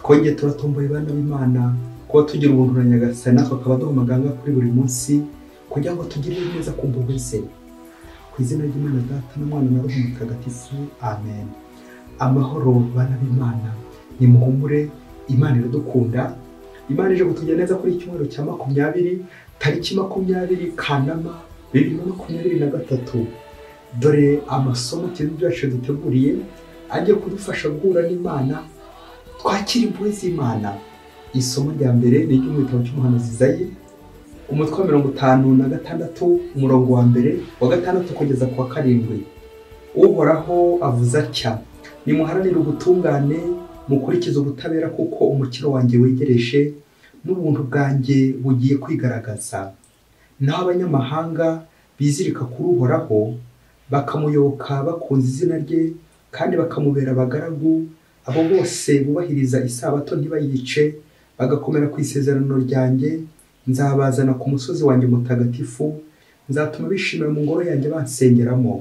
Twongeye turatomboye bana b'Imana kuba tugira ubuntu na Nyagasani, natwe akaba duhamaganga kuri buri munsi kugira ngo tugire neza ku mpuhwe ze. Ku izina ry'Imana Data n'Umwana na Roho Mutagatifu, amen. Amahoro bana b'Imana, nimuhumure, Imana iradukunda. Imana ije kutugira neza kuri icyumweru cya 20 tariki 20 Kanama 2023. Dore amasomo byacu duteguriye agiye kudufasha guhura n'Imana, twakira impuhwe z'Imana. Isomo rya mbere ni ry'umwitabo cy'umuhanuzi Izayi, umutwe wa 56 umurongo wa mbere wa 6 kugeza ku wa 7. Uhoraho avuza atya: nimuharanire ubutungane, mukurikize ubutabera, kuko umukiro wanjye wegereje n'ubuntu bwanjye bugiye kwigaragaza. Naho abanyamahanga bizirika kuri Uhoraho, bakamuyoboka bakunze izina rye kandi bakamubera abagaragu, abo bose bubahiriza isabato ntibayice, bagakomera ku isezerano ryanjye, nzabazana ku musozi wanjye mutagatifu, nzatuma bishimira mu ngoro yanjye bansengeramo.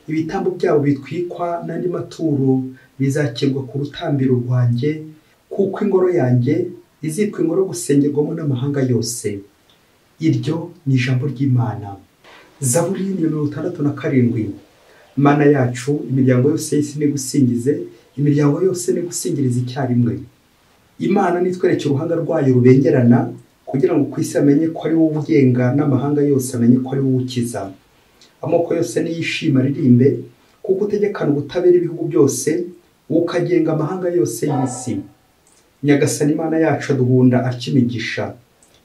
Ibitambo byabo bitwikwa n'andi maturo bizakirwa ku rutambiro rwanjye, kuko ingoro yanjye izitwa ingoro gusengerwamo n'amahanga yose. Iryo ni ijambo ry'Imana. Zaburi niyo 67. Mana yacu, imiryango yose y'isi nigusingize, imiryango yose nigusingiriza icyarimwe. Imana nitwereke uruhanga rwayo rubengerana, kugira ngo ku isi amenye ko ari wowe ugenga, n'amahanga yose amenye ko ari wowe ukiza. Amoko yose niyishima aririmbe, kuko utegekana ubutabera ibihugu byose, ukagenga amahanga yose y'isi. Nyagasani Imana yacu aduhunda akimigisha.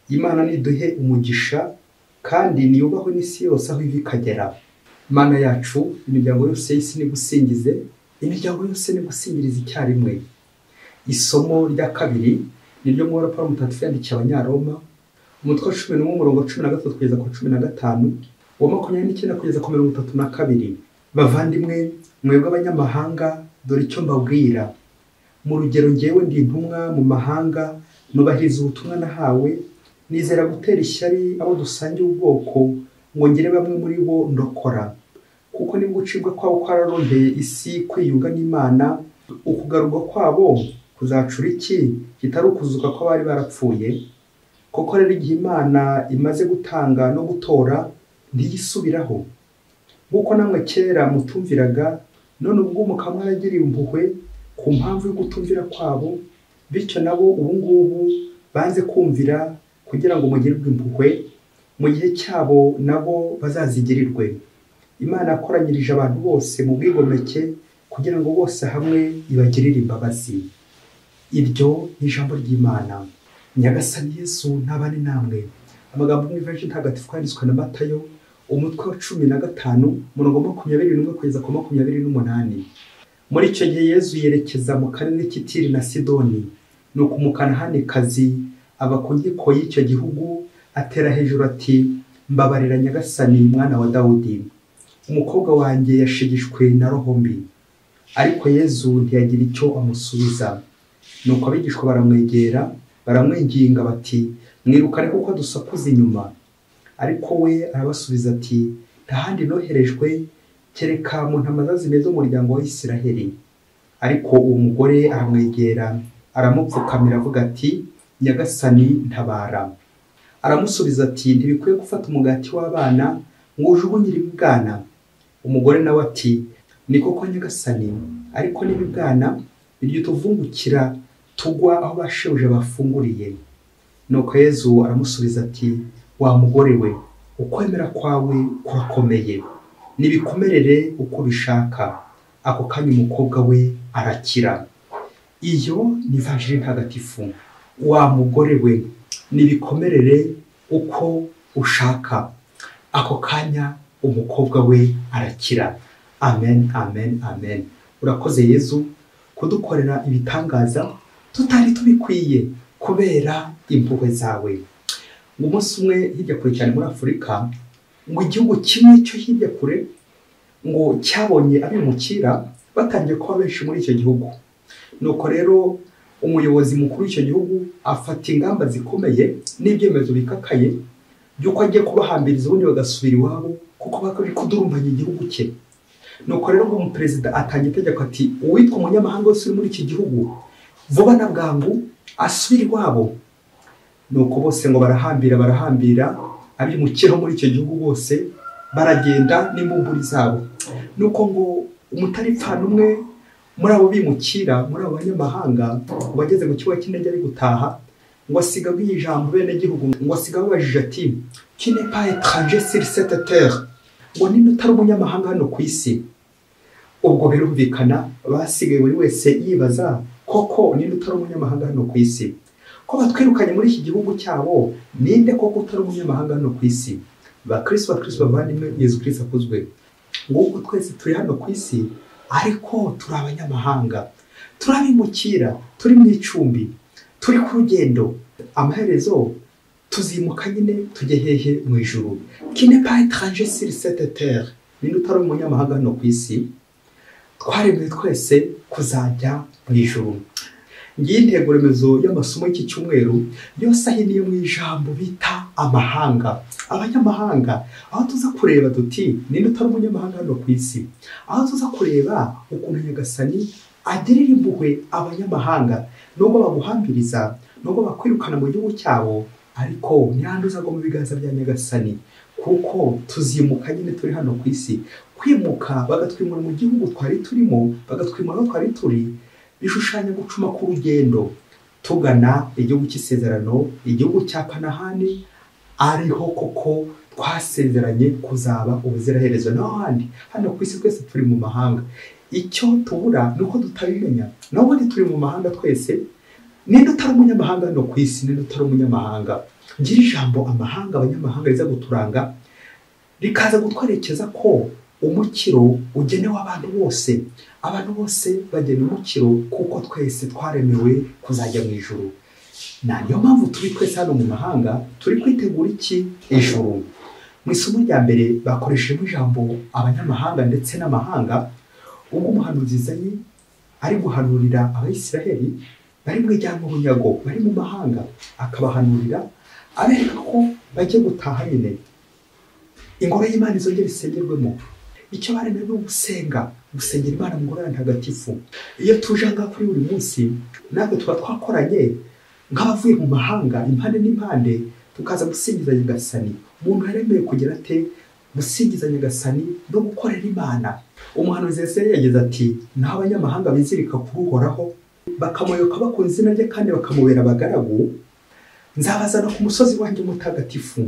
Imana niduhe umugisha, kandi niyubahwe n'isi yose aho iva ikagera. Mana yacu, imiryango yose y'isi nigusingize, imiryango yose nigusingiriza icyarimwe. Isomo rya kabiri ni ryo mu Pawulo mutagatifu yandikiye Abanyaroma, umutwe wa 11 umurongo wa 13 kugeza ku 15, wa 29 kugeza ku 32. Bavandimwe, mwebwe abanyamahanga, dore icyo mbabwira. Mu rugero njyewe ndi intumwa mu mahanga, nubahiriza ubutumwa nahawe, nizera gutera ishyari abo dusangiye ubwoko, ngo ngire bamwe muri bo ndokora. Kuko nibwo gucibwa kwabo kwararondeye isi kwiyunga n'Imana, ukugarurwa kwabo kuzacura iki kitari ukuzuka ko bari barapfuye? Koko rero igihe Imana imaze gutanga no gutora ntiyisubiraho. Nk'uko namwe kera mutumviraga, none ubwo mukamwaragiriye impuhwe ku mpamvu yo gutumvira kwabo, bityo nabo ubu ngubu banze kumvira kugira ngo mugirirwe impuhwe, mu gihe cyabo nabo bazazigirirwe. Imana yakoranyirije abantu bose mu bwigomeke, kugira ngo bose hamwe ibagirire imbabazi. Iryo ni ijambo ry'Imana. Nyagasani Yezu ntabane namwe. Amagambo mu ivanjili ntagatifu yanditswe na Matayo, umutwe wa 15 umurongo wa 21 kugeza ku 28. Muri icyo gihe Yezu yerekeza mu karere k'Itiri na Sidoni, nuko umukanahanikazi aba ku nkiko y'icyo gihugu, atera hejuru ati: mbabarira Nyagasani, mwana wa Dawudi, umukobwa wanjye yashigishwe na roho mbi. Ariko Yezu ntiyagira icyo amusubiza. Nuko abigishwa baramwegera, baramwinginga bati: mwirukane kuko dusakuza inyuma. Ariko we arabasubiza ati: nta handi noherejwe kereka mu ntama zimeze umuryango wa Isiraheli. Ariko uwo mugore aramwegera, aramupfukamira avuga ati: Nyagasani ntabara. Aramusubiza ati: ntibikwiye gufata umugati w'abana ngo ujugunyire ibibwana. Umugore nawe ati: ni koko Nyagasani, ariko n'ibibwana biryo tuvungukira tugwa aho basheuje bafunguriye. Nuko Yezu aramusubiza ati: wa mugore we, ukwemera kwawe kurakomeye, nibikumerere uko bishaka. Ako kanya umukobwa we arakira. Iyo ni ivanjili ntagatifu. Wa mugore we, nibikomerere uko ushaka. Ako kanya umukobwa we arakira. Amen, amen, amen. Urakoze Yezu kudukorera ibitangaza tutari tubikwiye kubera impuhwe zawe. Umunsi umwe hirya kure cyane muri Afurika, ngo igihugu kimwe cyo hirya kure ngo cyabonye abimukira batangiye kuba benshi muri icyo gihugu. Nuko rero umuyobozi mukuru w'icyo gihugu afata ingamba zikomeye n'ibyemezo bikakaye by'uko agiye kubahambiriza ubundi bagasubira iwabo, kuko bakari kudurumbanya igihugu cye. Nuko rero umuperezida atangiye itegeko ati: uwitwa umunyamahanga wese uri muri iki gihugu vuba na bwangu asubira iwabo. Nuko bose ngo barahambira abimukira muri icyo gihugu bose baragenda n'imburi zabo. Nuko ngo umutaripfana umwe muri abo bimukira, muri abo banyamahanga bageze mu kigo cy'indege ari gutaha, ngo asiga ijambo bene gihugu, ngo asiga babajije ati qui n'est pas étranger sur cette terre, ngo ninde utari umunyamahanga hano ku isi. Ubwo birumvikana basigaye buri wese yibaza koko ninde utari umunyamahanga hano ku isi, ko batwirukanye muri iki gihugu cyabo, ninde koko utari umunyamahanga hano ku isi. Bakristo bavandimwe, Yezu Kristo akuzwe. Ngo ubwo twese turi hano ku isi ariko turi abanyamahanga, turabimukira, turi mu icumbi, turi ku rugendo, amaherezo tuzimuka nyine tujye hehe mu ijuru. Qui n'est pas étranger sur cette terre, ninde utari umunyamahanga hano ku isi. Twaremewe twese kuzajya mu ijuru. Ngiye intego remezo y'amasomo y'iki cyumweru yose ahiniye mu ijambo bita amahanga, abanyamahanga. Aho tuza kureba tuti ninde utari umunyamahanga hano ku isi, aho tuza kureba ukuntu Nyagasani agirira impuhwe abanyamahanga, nubwo baguhambiriza, nubwo bakwirukana mu gihugu cyabo, ariko ntihanduza ngo mu biganza bya Nyagasani, kuko tuzimuka nyine turi hano ku isi. Kwimuka bagatwimura mu gihugu twari turimo, bagatwimura aho twari turi, bishushanya gucuma ku rugendo tugana igihugu cy'isezerano, igihugu cya Kanahani, ariho koko twasezeranye kuzaba ubuziraherezo. Naho hano ku isi twese turi mu mahanga. Icyo tubura nuko tutabimenya. Naho turi mu mahanga twese. Ninde utari umunyamahanga hano ku isi, ninde utari umunyamahanga. Ngira ijambo amahanga, abanyamahanga riza guturanga, rikaza gutwerekeza ko umukiro ugenewe abantu bose. Abantu bose bagena umukiro kuko twese twaremewe kuzajya mu ijuru. Niyo mpamvu turi twese hano mu mahanga, turi kwitegura iki? Ijuru. Mu isomo rya mbere bakoresheje ijambo abanyamahanga ndetse n'amahanga, ubwo umuhanuzi Izayi ari guhanurira Abayisiraheli bari mu ijyanwa bunyago, bari mu mahanga, akabahanurira abereka ko bajye gutaha nyine ingoro y'Imana izongera isengerwemo. Icyo baremewe no gusengera Imana mu ngoro ntagatifu. Iyo tuje ngaha kuri buri munsi, natwe tuba twakoranye nk'abavuye mu mahanga impande n'impande, tukaza gusingiza Nyagasani. Umuntu yaremewe kugira ate? Gusingiza Nyagasani no gukorera Imana. Umuhanuzi Yesaya yagize ati naho abanyamahanga bizirika kuri Uhoraho, bakamuyoboka bakunda izina rye kandi bakamubera abagaragu, nzabazana ku musozi wanjye mutagatifu,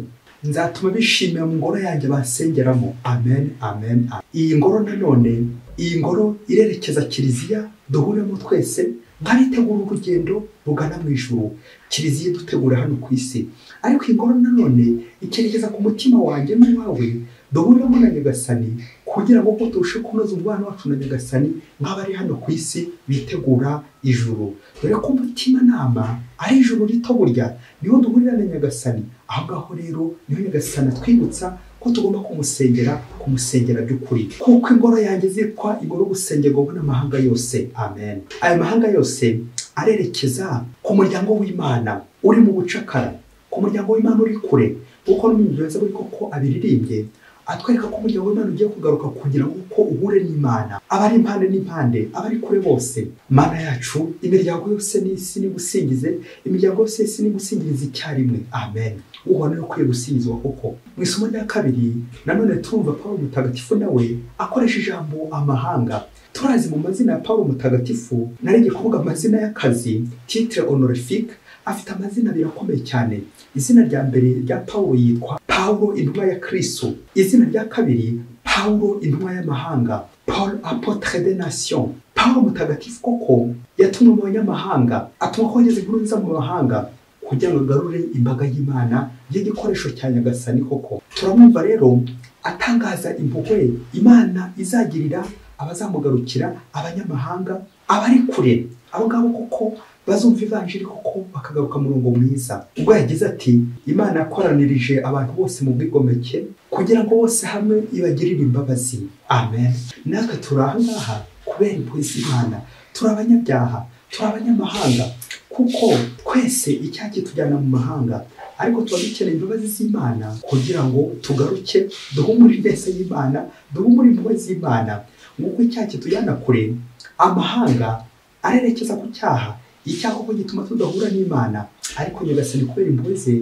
nzatuma bishimira mu ngoro yanjye basengeramo. Amen, amen, amen. Iyi ngoro nanone, iyi ngoro irerekeza kiliziya duhuremo twese nk'abitegura urugendo rugana mu ijuru. Kiliziya dutegura hano ku isi, ariko iyi ngoro nanone ikerekeza ku mutima wanjye n'uwawe, duhuremo na Nyagasani, kugira ngo turushe kunoza umubano wacu na Nyagasani nk'abari hano ku isi bitegura ijuru. Dore ko umutima nama ari ijuru rito burya, niho duhurira na Nyagasani. Aho ngaho rero niho Nyagasani twibutsa ko tugomba kumusengera by'ukuri, kuko ingoro yanjye zitwa ingoro gusengerwa n'amahanga yose. Amen. Aya mahanga yose arerekeza ku muryango w'Imana uri mu bucakara, ku muryango w'Imana uri kure, kuko n'umuyobozi buri koko abiririmbye atwereka ko umuryango w'Imana ugiye kugaruka kugira ngo uko uhure n'Imana. Abari impande n'impande, abari kure bose, Mana yacu, imiryango yose n'isi nigusingize, imiryango yose y'isi nigusingiriza icyarimwe. Amen. Uhora ukwiye gusingizwa koko. Mu isomo rya kabiri nanone turumva Pawulo mutagatifu nawe akoresha ijambo amahanga. Turazi mu mazina ya Pawulo mutagatifu nari kuvuga amazina y'akazi, titre honorifique, afite amazina birakomeye cyane. Izina rya mbere rya Pawulo yitwa Pawulo intumwa ya Kristo. Izina rya kabiri Pawulo intumwa y'amahanga, Paul apôtre des nations. Pawulo mutagatifu koko yatumwe mu banyamahanga, atuma kogeza inkuru nziza mu mahanga kugira ngo agarure imbaga y'Imana y'igikoresho cya Nyagasani. Koko turamwumva rero atangaza impuhwe Imana izagirira abazamugarukira, abanyamahanga, abari kure. Abo ngabo koko bazumva ivanjiri koko bakagaruka murongo mwiza. Ubwo yagize ati Imana yakoranirije abantu bose mu bwigomeke kugira ngo bose hamwe ibagirire imbabazi. Amen. Natwe turaha ngaha kubera impuhwe z'Imana, turi abanyabyaha, turi abanyamahanga, kuko twese icyaha kitujyana mu mahanga, ariko tuba dukeneye imbabazi z'Imana kugira ngo tugaruke duhumure ineza y'Imana, duhumure impuhwe z'Imana. Nk'uko icyaha kitujyana kure, amahanga arerekeza ku cyaha, icyakoko gituma tudahura n'Imana, ariko nyagasani kubera impuhwe ze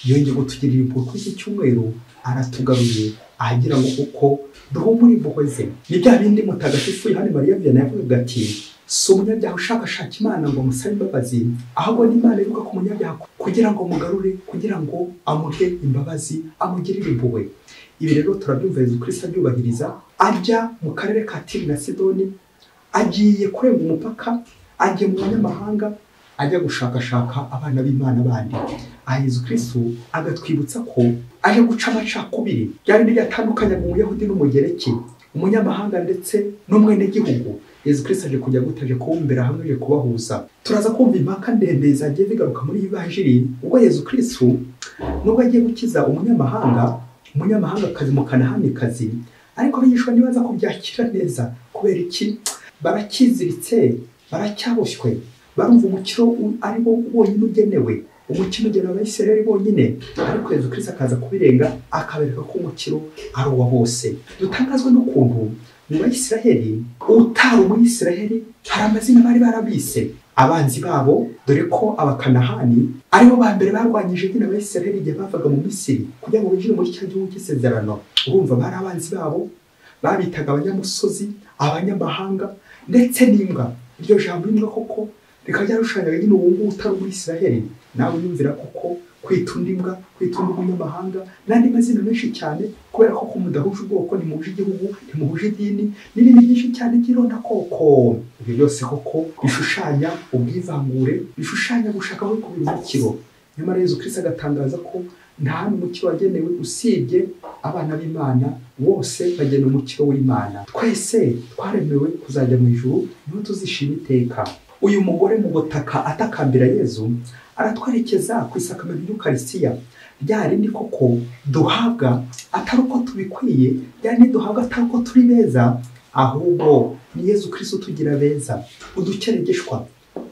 yongeye kutugirira impuhwe kuri iki cyumweru, aratugaruye agira ngo kuko duhumure impuhwe ze. Ni bya bindi mutagatifu Yohani Mariya Vianney yavugaga ati si umunyabyaha ushakashaka Imana ngo musabe imbabazi, ahubwo n'Imana iruka ku munyabyaha kugira ngo mugarure, kugira ngo amuhe imbabazi, amugirire impuhwe. Ibi rero turabyumva Yezu Kristo abyubahiriza, ajya mu karere ka Tiri na Sidoni, agiye kurenga umupaka, agiye mu banyamahanga, ajya gushakashaka abana b'Imana bandi. Yezu Kristo agatwibutsa ko aje guca amacakubiri byari byatandukanye mu Muyahudi n'Umugereki, umunyamahanga ndetse n'umwenegihugu. Yezu Kristo aje kujya gutaje kubumbira hamwe, aje kubahuza. Turaza kumva impaka ndende zagiye zigaruka muri Ivanjiri, ubwo Yezu Kristo nubwo agiye gukiza umunyamahangakazi mu Kanahanikazi, ariko abigishwa ntibaza kubyakira neza. Kubera iki? Barakiziritse, baracyaboshywe, barumva umukiro ari bo bonyine ugenewe, umukino ugenewe Abisirayeli bonyine. Ariko Yezu Kristo akaza kubirenga, akabereka ko umukiro ari uwa bose. Dutangazwa n'ukuntu mu Bayisiraheli, utari umuyisiraheli hari amazina bari barabise abanzi babo, dore ko abakanahani aribo ba mbere barwanyije nyine Abayisiraheli igihe bavaga mu Misiri kugira ngo binjire muri cya gihugu cy'isezerano. Urumva bari abanzi babo, babitaga abanyamusozi, abanyamahanga ndetse n'imbwa. Iryo jambo imbwa koko rikajya rushanyaga nyine uwo nguwo utari umuyisiraheli. Nawe yumvira koko kwitunda imbwa, kwitunda umunyamahanga n'andi mazina menshi cyane, kubera ko mudahuje ubwoko, ntimuhuje igihugu, ntimuhuje idini n'ibindi byinshi cyane by'ironda koko. Ibyo byose koko bishushanya ubwivangure, bishushanya gushaka aho kubira umukiro. Nyamara Yezu Kristo agatangaza ko nta n'umukiro wagenewe usibye abana b'Imana, bose bagena umukiro w'Imana. Twese twaremewe kuzajya mu ijuru, niho tuzishima iteka. Uyu mugore mu butaka atakambira Yezu aratwerekeza ku isakamento y'Ukaristiya, rya rindi koko duhabwa atari uko tubikwiye, rya rindi duhabwa atari uko turi beza, ahubwo ni Yezu Kristo tugira beza, udukeregeshwa.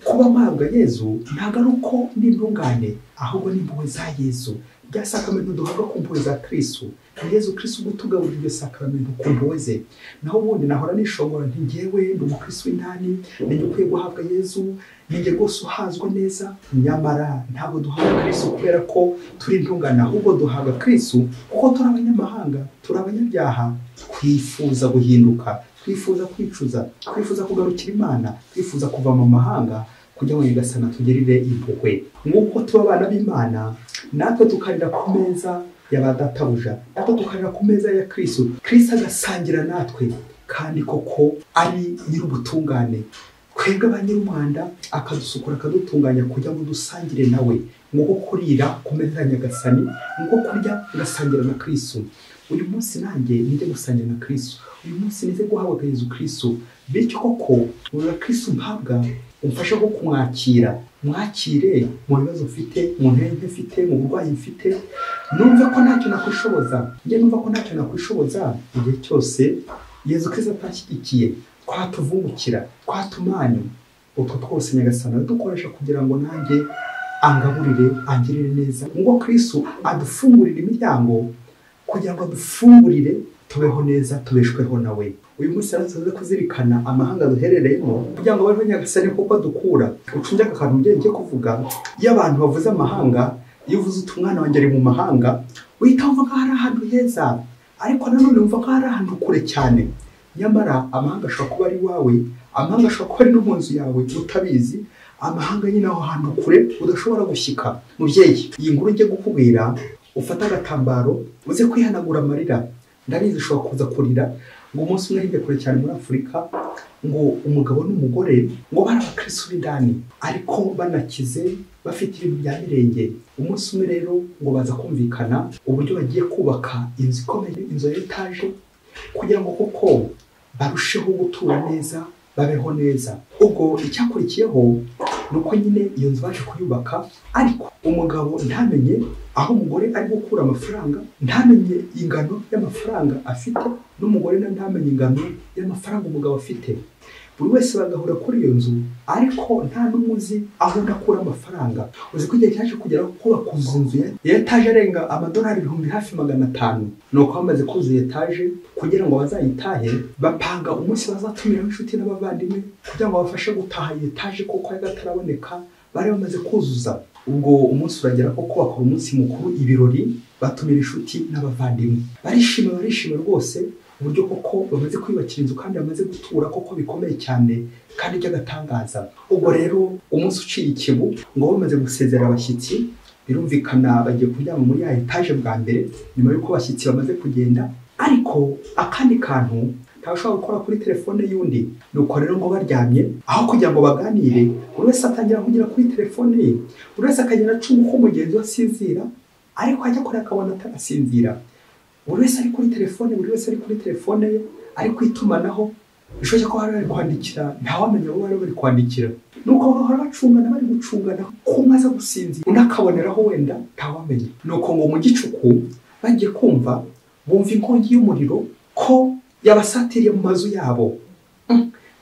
Kuba mpabwa Yezu ntabwo ari uko ndi intungane, ahubwo ni impuhwe za Yezu. Rya sakamento duhabwa ku mpuhwe za Kristo, ni Yezu Kristo utugaburira iryo sakamento ku mpuhwe ze. Naho ubundi nahora nishongora nti njyewe ndi umukristo w'indani, ninjye ukwiye guhabwa Yezu, ninjye rwose uhazwa neza. Nyamara ntabwo duhabwa Kristo kubera ko turi intungane, ahubwo duhabwa Kristo kuko turi abanyamahanga, turi abanyabyaha, twifuza guhinduka, twifuza kwicuza, twifuza kugarukira Imana, twifuza kuva mu mahanga kugira ngo Nyagasani atugirire impuhwe. Nk'uko tuba abana b'Imana, natwe tukarira ku meza y'abadatabuja, natwe tukarira ku meza ya Kristo. Kristo agasangira natwe, kandi koko ari nyir'ubutungane. Twebwe ba nyir'umwanda akadusukura, akadutunganya kugira ngo dusangire nawe. Nk'uko kurira ku meza ya Nyagasani, nk'uko kurya ngasangira na Kristo. Uyu munsi nanjye nijye gusangira na Kristo, uyu munsi nijye guhabwa Yezu Kristo. Bityo koko uyu Kristo mpabwa umfasha ko kumwakira, mwakire mu bibazo mfite, mu ntege mfite, mu burwayi mfite. Numve ko ntacyo nakwishoboza, njye numva ko ntacyo nakwishoboza. Igihe cyose Yezu Kristo atashyigikiye, twatuvungukira, twatumanya, utwo twose Nyagasani dukoresha kugira ngo nanjye angaburire, angirire neza. Ngo Kristo adufungurire imiryango kugira ngo adufungurire, tubeho neza, tubeshweho nawe. Uyu munsi arasoza kuzirikana amahanga duherereyemo kugira ngo babeho Nyagasani kuko dukura. Ucunge aka kantu ngiye kuvuga, iyo abantu bavuze amahanga, iyo uvuze umwana wanjye ari mu mahanga, uhita wumva ko hari ahantu heza, ariko nanone wumva ko hari ahantu kure cyane. Nyamara amahanga ashobora kuba ari wawe, amahanga ashobora kuba ari no mu nzu yawe utabizi. Amahanga nyine aho hantu kure udashobora gushyika. Mubyeyi, iyi nkuru ngiye gukubwira, ufata agatambaro uze kwihanagura amarira. Ndabizi ushobora kuza kurira ngo umunsi umwe hirya kure cyane muri Afurika, ngo umugabo n'umugore ngo bari abakristo b'indani ariko banakize, bafite ibintu bya mirenge. Umunsi umwe rero ngo baza kumvikana uburyo bagiye kubaka inzu ikomeye, inzu ya etaje, kugira ngo koko barusheho gutura neza, babeho neza. Ubwo icyakurikiyeho nuko nyine iyo nzu baje kuyubaka, ariko umugabo ntamenye aho umugore ari gukura amafaranga, ntamenye ingano y'amafaranga afite, n'umugore ntamenye ingano y'amafaranga umugabo afite. buri wese bagahura kuri iyo nzu ariko nta n'umuzi aho ndakura amafaranga. Uzi ko igihe cyaje kugera ko bakuzuza inzu ya etaje arenga amadolari ibihumbi hafi 500. Nuko bamaze kuzuza etaje kugira ngo bazayitahe, bapanga umunsi bazatumira inshuti n'abavandimwe kugira ngo bafashe gutaha iyi etaje kuko yagataraboneka bari bamaze kuzuza. Ubwo umunsi uragera ko bakora umunsi mukuru, ibirori, batumira inshuti n'abavandimwe. Barishima rwose uburyo koko bamaze kwiyubakira inzu kandi bamaze gutura koko bikomeye cyane kandi by'agatangaza. Ubwo rero umunsi uciye ikibu ngo bamaze gusezera abashyitsi, birumvikana bagiye kuryama muri ya etaje bwa mbere nyuma y'uko abashyitsi bamaze kugenda. Ariko akandi kantu ntashobora gukora kuri telefone y'undi. Nuko rero ngo baryamye aho kugira ngo baganire, buri wese atangira kugira kuri telefone ye, buri wese akagenda acunga uko mugenzi we asinzira, ariko ajya kure akabona atarasinzira. Buri wese ari kuri telefone ye ari kwitumanaho, bishoboye ko bari kwandikira, ntawamenya aho bari kwandikira. Nuko bahora bacungana, bari gucungana ko maze gusinzira, unakaboneraho wenda ntawamenya. Nuko ngo mu gicuku bagiye kumva bumva inkongi y'umuriro ko yabasatiriye mu mazu yabo.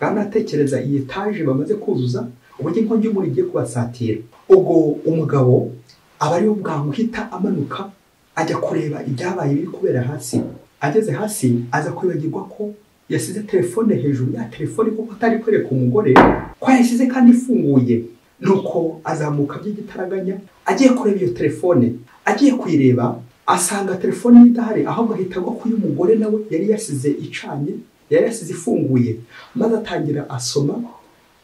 Banatekereza iyi etaje bamaze kuzuza uburyo inkongi y'umuriro igiye kubasatira. Ubwo umugabo aba ariyo bwamuhita amanuka ajya kureba ibyabaye biri kubera hasi. Ageze hasi aza kwibagirwa ko yasize telefone hejuru, ya telefone kuko atari kwereka umugore ko yasize kandi ifunguye. Nuko azamuka by'igitaraganya agiye kureba iyo telefone. Agiye kuyireba asanga telefone idahari, ahubwo ahita agwa ku y'umugore nawe yari yasize icanye, yari yasize ifunguye. Maze atangira asoma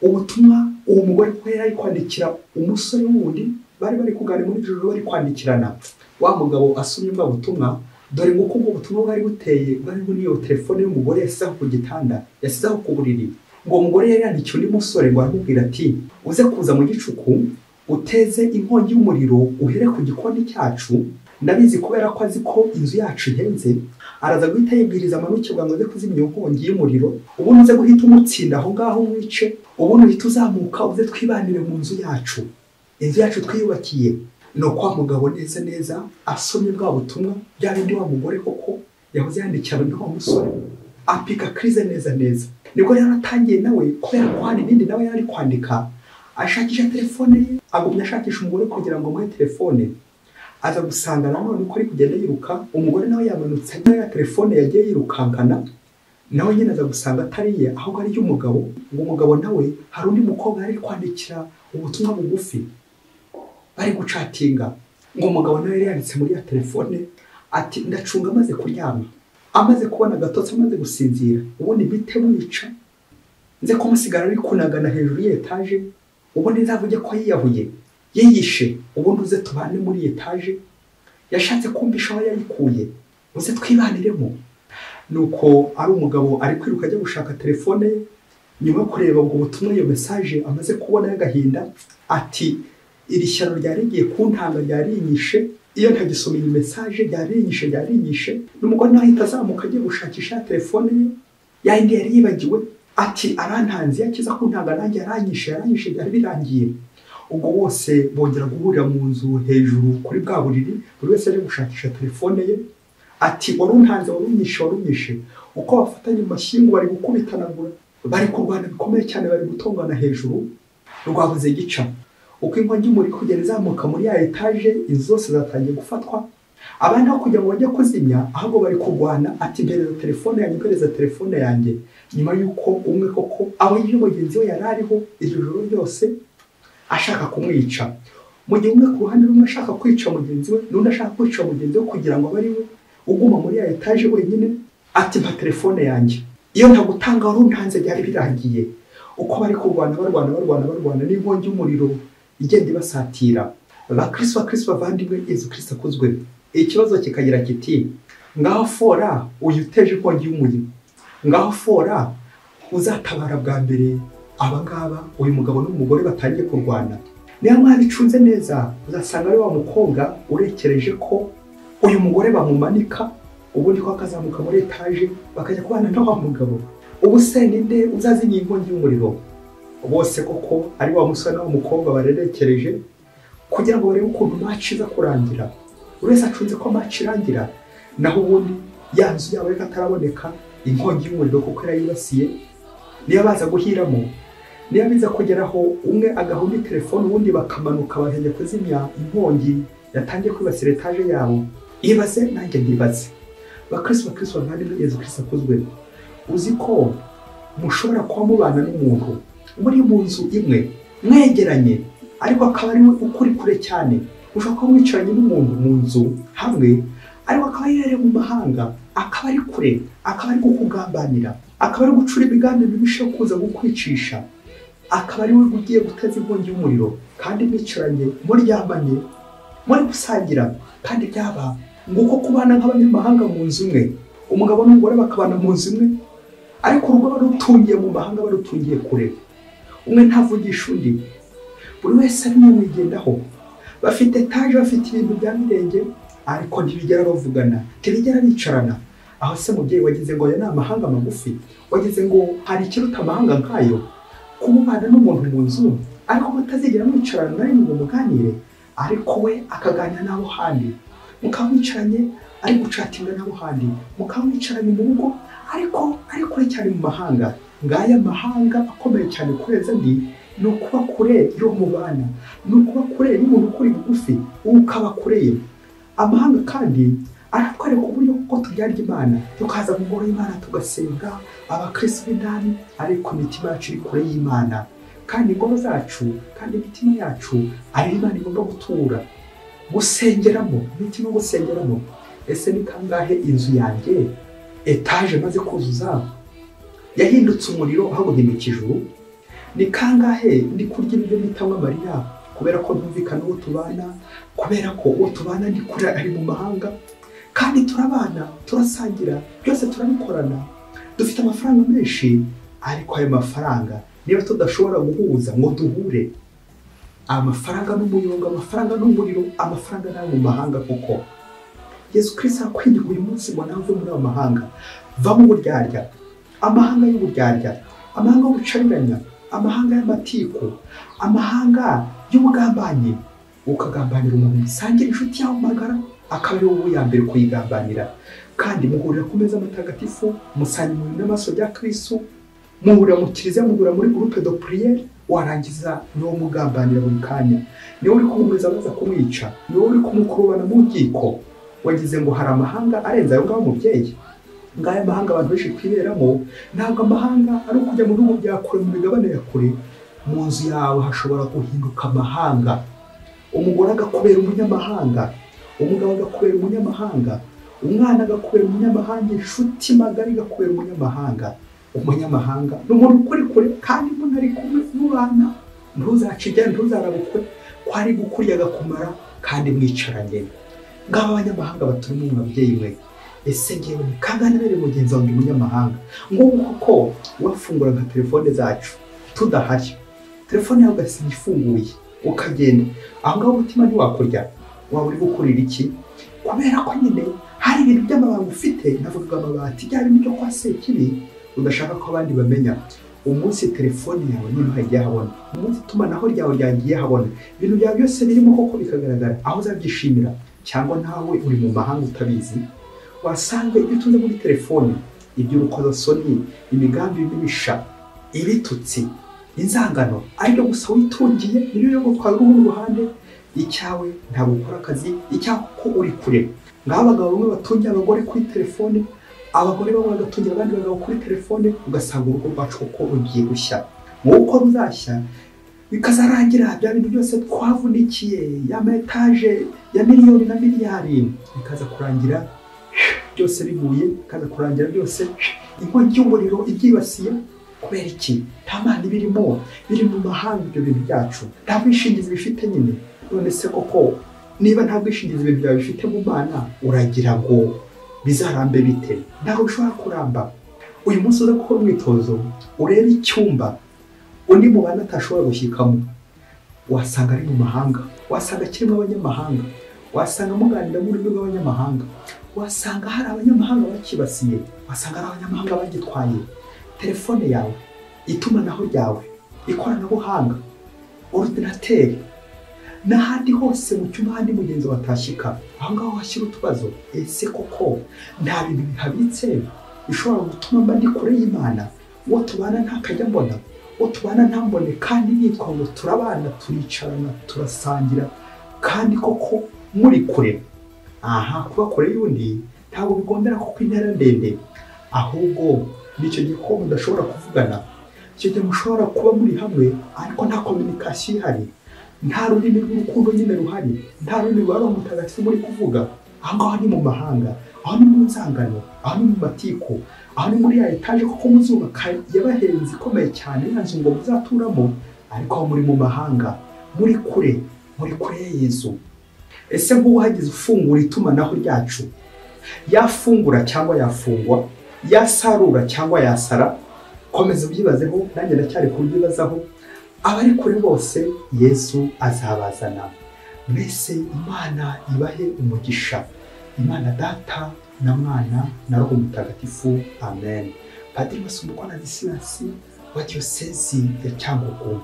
ubutumwa uwo mugore ko yari kwandikira umusore wundi, bari kuganira muri joro bari kwandikirana. Wa mugabo asomye ubwo butumwa, dore ngo ubwo butumwa bwari buteye bari muri iyo telefone y'umugore yasizeho ku gitanda, yasizeho ku buriri. Ngo umugore yari yandikiye undi musore ngo aramubwira ati uze kuza mu gicuku uteze inkongi y'umuriro uhere ku gikoni cyacu, ndabizi kubera ko azi ko inzu yacu ihenze, araza guhita yibwiriza amanuke ngo aze kuzimya iyo nkongi y'umuriro, ubundi uze guhita umutsinda aho ngaho mwice, ubundi uhita uzamuka uze twibanire mu nzu yacu, inzu yacu twiyubakiye. No kwa mugabo neza asomye bwa butumwa bya bindi wa mugore koko yahoze yandikira n'uwo musore, apika krize neza. Nibwo rero atangiye nawe kubera ko hari ibindi nawe yari kwandika, ashakisha telefone ye, agumya ashakisha umugore kugira ngo muhe telefone. Aza gusanga nanone uko ari kugenda yiruka, umugore nawe yamanutse ya telefone yagiye yirukankana, nawe nyine aza gusanga atariye ahubwo ari y'umugabo. Ngo umugabo nawe hari undi mukobwa ari kwandikira ubutumwa bugufi, bari gucatinga. Ngo umugabo nawe yari yanditse muri ya telefone ati ndacunga amaze kuryama, amaze kubona agatotsi, amaze gusinzira, ubundi bite mwica nze kumusigara ari kunagana hejuru y'etaje, ubundi nzavuge ko yiyahuye yiyishe, ubundi uze tubane muri etaje, yashatse kumvisha aho yayikuye, uze twibaniremo. Nuko ari umugabo ari kwiruka ajya gushaka telefone ye, nyuma yo kureba ubwo butumwa, iyo message amaze kubona y'agahinda, ati iri shyano ryari rigiye kuntanga, ryarinyishe, iyo ntagisoma iyi message ryarinyishe. N'umugore nawe ahita azamuka agiye gushakisha telefone ye, yayindi yari yibagiwe, ati arantanze yakiza kuntanga nanjye yaranyishe byari birangiye. Ubwo bose bongera guhurira mu nzu hejuru kuri bwa buriri, buri wese ari gushakisha telefone ye, ati waruntanze warunyishe. Uko bafatanye amashyingo bari gukubitanagura, bari kurwana bikomeye cyane, bari gutongana hejuru, rwabuze gica. Uko inkongi y'umuriro kugenda izamuka muri ya etaje, inzu zose zatangiye gufatwa. Abandi aho kugira ngo bajye kuzimya, ahubwo bari kurwana, ati mpereza telefone yanjye. Nyuma y'uko umwe koko abo yije mugenzi we yari ariho iryo joro ryose ashaka kumwica. Mu gihe umwe ku ruhande rumwe ashaka kwica mugenzi we, n'undi ashaka kwica mugenzi we kugira ngo abari we uguma muri ya etaje wenyine, ati mpa telefone yanjye, iyo ntagutanga waruntanze byari birangiye. Uko bari kurwana n'inkongi y'umuriro igenda ibasatira. Bakristo bavandimwe, Yezu Kristo akuzwe. Ikibazo kikagira kiti ngaho fora uyuteje inkongi y'umuriro, ngaho fora uzatabara bwa mbere abangaba uyu mugabo n'umugore batangiye kurwana. Niyo mwabicunze neza uzasanga ari wa mukobwa urekereje ko uyu mugore bamumanika, ubundi ko akazamuka muri etaje bakajya kubana na wa mugabo. Ubu se ninde uzazimya inkongi y'umuriro? Bose koko ari wa musore na wa mukobwa barerekereje kugira ngo barebe ukuntu match iza kurangira. Urese acunze ko match irangira, naho ubundi yanzu yabo reka ataraboneka inkongi y'umuriro kuko yarayibasiye niyo baza guhiramo, niyo biza kugeraho umwe agahunda telefone ubundi bakamanuka bagajya kuzimya inkongi yatangiye kwibasira etaje yabo. Ibaze nanjye ndibaze, bakristo bavandimwe Yezu Kristo akuzwe, uzi ko mushobora kuba mubana n'umuntu muri mu nzu imwe mwegeranye ariko akaba ari we ukuri kure cyane. Ushobora kuba mwicaranye n'umuntu mu nzu hamwe ariko akaba yari mu mahanga, akaba ari kure, akaba ari kukugambanira, akaba ari gucura imigambi mibisha kuza gukwicisha, akaba ari we ugiye guteza inkongi y'umuriro kandi mwicaranye muryamanye muri gusangira. Kandi byaba nguko kubana nk'abanyamahanga mu nzu imwe, umugabo n'umugore bakabana mu nzu imwe ariko urugo barutungiye mu mahanga, barutungiye kure, umwe ntavugisha undi, buri wese ari mwigendaho, bafite etaje, bafite ibintu bya mirenge ariko ntibigera bavugana, ntibigera bicarana. Aho se mubyeyi wagize ngo aya ni amahanga magufi? Wagize ngo hari ikiruta amahanga nkayo? Kumubana n'umuntu mu nzu ariko mutazigera mwicarana na rimwe ngo muganire, ariko we akaganira n'abo handi, mukaba mwicaranye ari gucatinga n'abo handi, mukaba mwicaranye mu rugo ariko kure cyane mu mahanga. Ngaya mahanga akomeye cyane kureza ndi ni ukuba kure yo mubana, ni ukuba kure y'umuntu ukuri bugufi, ukaba kure ye. Amahanga kandi aratwereka uburyo bwo tubyara Imana, tukaza mu ngoro y'Imana tugasenga abakristo b'indani, ariko imitima yacu iri kure y'Imana. Kandi ingoro zacu kandi imitima yacu ari Imana igomba gutura gusengeramo, imitima gusengeramo. Ese ni kangahe inzu yanjye etaje maze kuzuza yahindutse umuriro aho guhinduka ijuru? Ni kangahe ndi kurya ibyo bitanywa amarira kubera ko ntumvikana uwo tubana, kubera ko uwo tubana ndi kure ari mu mahanga, kandi turabana, turasangira, byose turabikorana, dufite amafaranga menshi, ariko ayo mafaranga niba tudashobora guhuza ngo duhure, amafaranga n'umuyonga, amafaranga n'umuriro, amafaranga n'ayo mu mahanga. Kuko Yezu Kristo akwinjiye uyu munsi ngo nawe muri abo mahanga, va mu buryarya, amahanga y'uburyarya, amahanga y'ubucariranya, amahanga y'amatiku, amahanga y'ubugambanyi, ukagambanira umuntu usangira inshuti yawe magara, akaba ari wowe ya mbere kuyigambanira. Kandi muhurira ku meza matagatifu, musangira n'amaso bya Kristo, muhurira mu kiliziya, muhurira muri groupe de prière, warangiza niwo mugambanira buri kanya, niwo uri kumuhuriza baza kumwica, niwo uri kumukurubana mu nkiko. Wagize ngo hari amahanga arenze ayo ngaho mubyeyi? Ngaya amahanga abantu benshi kwiberamo, ntabwo amahanga ari ukujya mu bihugu bya kure, mu migabane ya kure. Mu nzu yawe hashobora guhinduka amahanga, umugore agakubera umunyamahanga, umugabo agakubera umunyamahanga, umwana agakubera umunyamahanga, inshuti magari igakubera umunyamahanga. Umunyamahanga ni umuntu ukuri kure kandi umuntu ari kumwe mubana, ntuzacige ntuzarabukwe ko ari gukurya agakumara kandi mwicaranye. Ngaba abanyamahanga baturi mu babyeyi mwe, ese ngewe ni kanganire mugenzi wanjye umunyamahanga ngo kuko wafungura nka telefone zacu tudahari, telefone yawe ugasiga ifunguye ukagenda, aho ngaho umutima ntiwakurya, waba uri gukurira iki? Kubera ko nyine hari ibintu by'amabanga ufite, navuga amabati, bya bintu byo kwa Sekibi udashaka ko abandi bamenya. Umunsi telefone yawe nyine hagiye habona, umunsi itumanaho ryawe ryagiye habona, ibintu byawe byose birimo koko bikagaragara, aho uzabyishimira. Cyangwa nawe uri mu mahanga utabizi, wasanga ibyo utunze muri telefone, iby'urukozasoni, imigambi y'ibisha, ibitutsi, inzangano, aribyo gusa witungiye, niyo yo gutwara uruhu ruhande, icyawe ntabwo ukora akazi, icyawe ko uri kure. Ngaho abagabo bamwe batungiye abagore kuri telefone, abagore bamwe bagatungira abandi bagabo kuri telefone, ugasanga urugo rwacu uko rugiye gushya. Mu uko ruzashya bikazarangira bya bintu byose twavunikiye, ya etaje ya miliyoni na miliyari, bikaza kurangira byose biguye, bikaza kurangira byose inkongi y'umuriro ibyibasiye. Kubera iki? Nta Mana ibirimo, biri mu mahanga ibyo bintu byacu, nta bwishingizi bifite nyine. None se koko niba nta bwishingizi ibintu byawe bifite mu Mana, uragira ngo bizarambe bite? Ntabwo bishobora kuramba. Uyu munsi uza gukora umwitozo, urebe icyumba undi mu bana atashobora gushyikamo, wasanga ari mu mahanga, wasanga kirimo abanyamahanga, wasanga muganira mu rurimi rw'abanyamahanga, wasanga hari abanyamahanga bakibasiye, wasanga ari abanyamahanga bagitwaye. Telefone yawe, itumanaho ryawe, ikoranabuhanga, ordinateri, n'ahandi hose mu cyumba handi mugenzi watashyika, aho ngaho hashyira utubazo. Ese koko nta bintu bihabitse bishobora gutuma mba ndi kure y'Imana? uwo tubana ntakajya mbona, uwo tubana ntambone, kandi nitwa ngo turabana, turicarana, turasangira, kandi koko muri kure. Kuba kure y'undi ntabwo bigombera kuko intera ndende, ahubwo nicyo gikombe udashobora kuvugana. Icyo gihe mushobora kuba muri hamwe ariko nta communication ihari, nta rurimi rw'urukundo nyine ruhari, nta rurimi rwa Roho Mutagatifu muri kuvuga. Aho ngaho ni mu mahanga, aho ni mu nzangano, aho ni mu matiko, aho ni muri ya etaje kuko muzubaka yabahenze ikomeye cyane, ya nzu ngo muzaturamo, ariko aho muri mu mahanga, muri kure ya Yezu. Ese nk'ubu hagize ufungura itumanaho ryacu, yafungura cyangwa yafungwa, yasarura cyangwa yasara? Komeza ubyibazeho, nanjye ndacyari kubyibazaho. Abari kure bose Yezu azabazana. Mbese Imana ibahe umugisha, Imana Data na Mwana na Roho Mutagatifu. Amen. Padiri Masumbuko na Disilasi wa Diyosezi ya Cyangugu.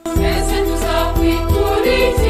Twese tuzakwikurikiza.